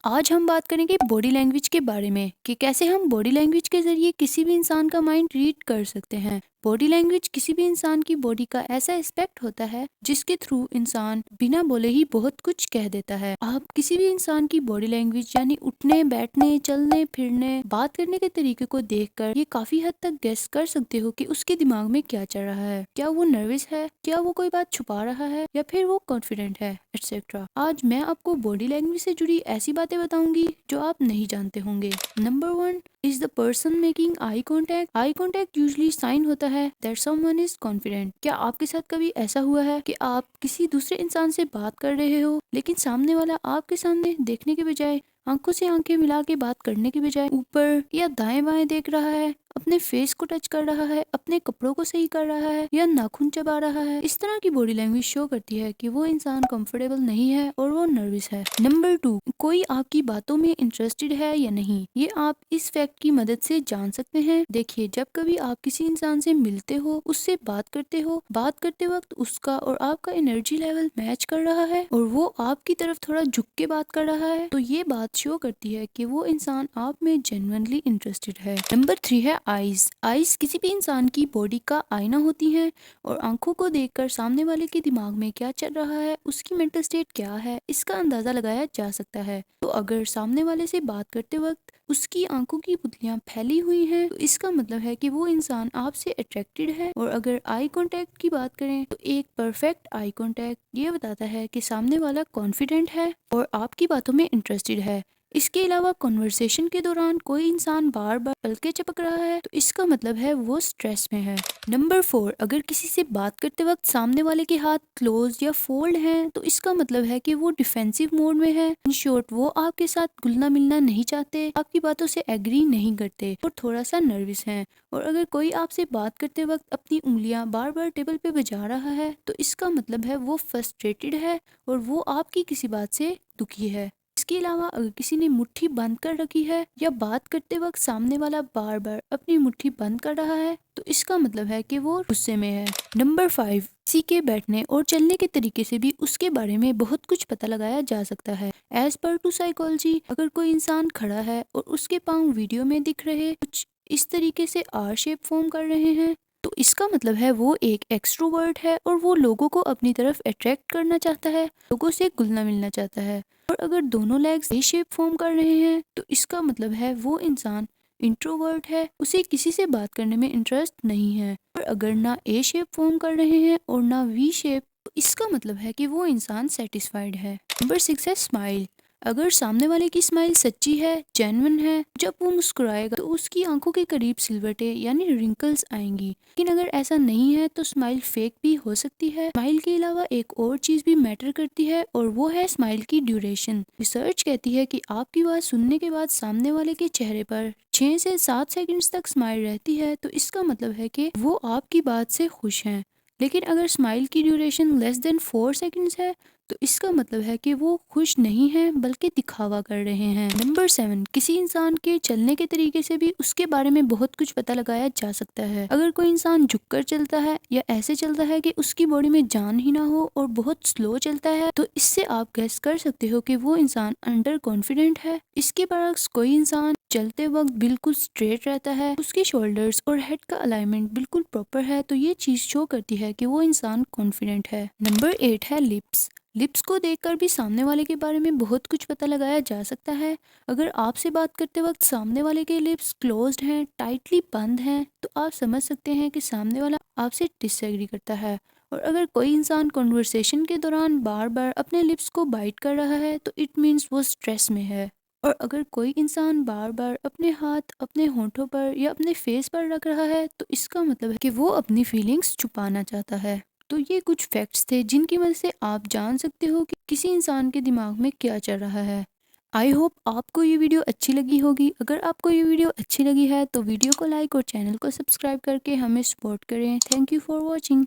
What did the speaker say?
आज हम बात करेंगे बॉडी लैंग्वेज के बारे में कि कैसे हम बॉडी लैंग्वेज के जरिए किसी भी इंसान का माइंड रीड कर सकते हैं। बॉडी लैंग्वेज किसी भी इंसान की बॉडी का ऐसा एस्पेक्ट होता है जिसके थ्रू इंसान बिना बोले ही बहुत कुछ कह देता है। आप किसी भी इंसान की बॉडी लैंग्वेज यानी उठने बैठने चलने फिरने बात करने के तरीके को देखकर ये काफी हद तक गेस कर सकते हो कि उसके दिमाग में क्या चल रहा है। क्या वो नर्वस है, क्या वो कोई बात छुपा रहा है या फिर वो कॉन्फिडेंट है, एक्सेट्रा। आज मैं आपको बॉडी लैंग्वेज से जुड़ी ऐसी बातें बताऊंगी जो आप नहीं जानते होंगे। Number 1 is the person making eye contact. Eye contact usually sign होता है दैट समवन इज कॉन्फिडेंट। क्या आपके साथ कभी ऐसा हुआ है कि आप किसी दूसरे इंसान से बात कर रहे हो लेकिन सामने वाला आपके सामने देखने के बजाय, आंखों से आंखें मिला के बात करने के बजाय ऊपर या दाएं बाएं देख रहा है, अपने फेस को टच कर रहा है, अपने कपड़ों को सही कर रहा है या नाखून चबा रहा है। इस तरह की बॉडी लैंग्वेज शो करती है कि वो इंसान कंफर्टेबल नहीं है और वो नर्वस है। नंबर 2, कोई आपकी बातों में इंटरेस्टेड है या नहीं, ये आप इस फैक्ट की मदद से जान सकते हैं। देखिए, जब कभी आप किसी इंसान से मिलते हो, उससे बात करते वक्त उसका और आपका एनर्जी लेवल मैच कर रहा है और वो आपकी तरफ थोड़ा झुक के बात कर रहा है, तो ये बात शो करती है कि वो इंसान आप में जेन्युइनली इंटरेस्टेड है। नंबर 3 है आईज। आईज किसी भी इंसान की बॉडी का आईना होती हैं और आंखों को देखकर सामने वाले के दिमाग में क्या चल रहा है, उसकी मेंटल स्टेट क्या है, इसका अंदाजा लगाया जा सकता है। तो अगर सामने वाले से बात करते वक्त उसकी आंखों की पुतलियां फैली हुई हैं, तो इसका मतलब है कि वो इंसान आपसे अट्रैक्टेड है। और अगर आई कांटेक्ट की बात करें तो एक परफेक्ट आई कांटेक्ट ये बताता है कि सामने वाला कॉन्फिडेंट है और आपकी बातों में इंटरेस्टेड है। इसके अलावा कॉन्वर्सेशन के दौरान कोई इंसान बार बार पलके चपक रहा है तो इसका मतलब है वो स्ट्रेस में है। नंबर 4, अगर किसी से बात करते वक्त सामने वाले के हाथ क्लोज या फोल्ड हैं तो इसका मतलब है कि वो डिफेंसिव मोड में है। इन शॉर्ट, वो आपके साथ घुलना मिलना नहीं चाहते, आपकी बातों से एग्री नहीं करते और थोड़ा सा नर्वस हैं। और अगर कोई आपसे बात करते वक्त अपनी उंगलियां बार बार टेबल पे बजा रहा है तो इसका मतलब है वो फ्रस्ट्रेटेड है और वो आपकी किसी बात से दुखी है। इसके अलावा अगर किसी ने मुट्ठी बंद कर रखी है या बात करते वक्त सामने वाला बार बार अपनी मुट्ठी बंद कर रहा है तो इसका मतलब है कि वो गुस्से में है। नंबर 5, किसी के बैठने और चलने के तरीके से भी उसके बारे में बहुत कुछ पता लगाया जा सकता है। एज पर टू साइकोलॉजी, अगर कोई इंसान खड़ा है और उसके पांव वीडियो में दिख रहे कुछ इस तरीके से आर शेप फॉर्म कर रहे हैं तो इसका मतलब है वो एक एक्सट्रोवर्ट है और वो लोगों को अपनी तरफ अट्रैक्ट करना चाहता है, लोगों से घुलना मिलना चाहता है। और अगर दोनों लेग्स ए शेप फॉर्म कर रहे हैं तो इसका मतलब है वो इंसान इंट्रोवर्ट है, उसे किसी से बात करने में इंटरेस्ट नहीं है। और अगर ना ए शेप फॉर्म कर रहे हैं और ना वी शेप तो इसका मतलब है कि वो इंसान सेटिस्फाइड है। नंबर 6 है स्माइल। अगर सामने वाले की स्माइल सच्ची है, जेन्युइन है, जब वो मुस्कुराएगा तो उसकी आंखों के करीब सिलवटें यानी रिंकल्स आएंगी। लेकिन अगर ऐसा नहीं है तो स्माइल फेक भी हो सकती है। स्माइल के अलावा एक और चीज भी मैटर करती है और वो है स्माइल की ड्यूरेशन। रिसर्च कहती है कि आपकी बात सुनने के बाद सामने वाले के चेहरे पर 6 से 7 सेकंड्स तक स्माइल रहती है तो इसका मतलब है कि वो आपकी बात से खुश हैं। लेकिन अगर स्माइल की ड्यूरेशन लेस देन 4 सेकंड्स है तो इसका मतलब है कि वो खुश नहीं है बल्कि दिखावा कर रहे हैं। नंबर 7, किसी इंसान के चलने के तरीके से भी उसके बारे में बहुत कुछ पता लगाया जा सकता है। अगर कोई इंसान झुककर चलता है या ऐसे चलता है कि उसकी बॉडी में जान ही ना हो और बहुत स्लो चलता है तो इससे आप गेस कर सकते हो कि वो इंसान अंडर कॉन्फिडेंट है। इसके बरक्स कोई इंसान चलते वक्त बिल्कुल स्ट्रेट रहता है, उसके शोल्डर्स और हेड का अलाइनमेंट बिल्कुल प्रॉपर है, तो ये चीज शो करती है कि वो इंसान कॉन्फिडेंट है। नंबर 8 है लिप्स। लिप्स को देखकर भी सामने वाले के बारे में बहुत कुछ पता लगाया जा सकता है। अगर आपसे बात करते वक्त सामने वाले के लिप्स क्लोज्ड हैं, टाइटली बंद हैं, तो आप समझ सकते हैं कि सामने वाला आपसे डिसएग्री करता है। और अगर कोई इंसान कॉन्वर्सेशन के दौरान बार बार अपने लिप्स को बाइट कर रहा है तो इट मीन्स वो स्ट्रेस में है। और अगर कोई इंसान बार बार अपने हाथ अपने होंठों पर या अपने फेस पर रख रहा है तो इसका मतलब है कि वो अपनी फीलिंग्स छुपाना चाहता है। तो ये कुछ फैक्ट्स थे जिनकी वजह से आप जान सकते हो कि किसी इंसान के दिमाग में क्या चल रहा है। आई होप आपको ये वीडियो अच्छी लगी होगी। अगर आपको ये वीडियो अच्छी लगी है तो वीडियो को लाइक और चैनल को सब्सक्राइब करके हमें सपोर्ट करें। Thank you for watching.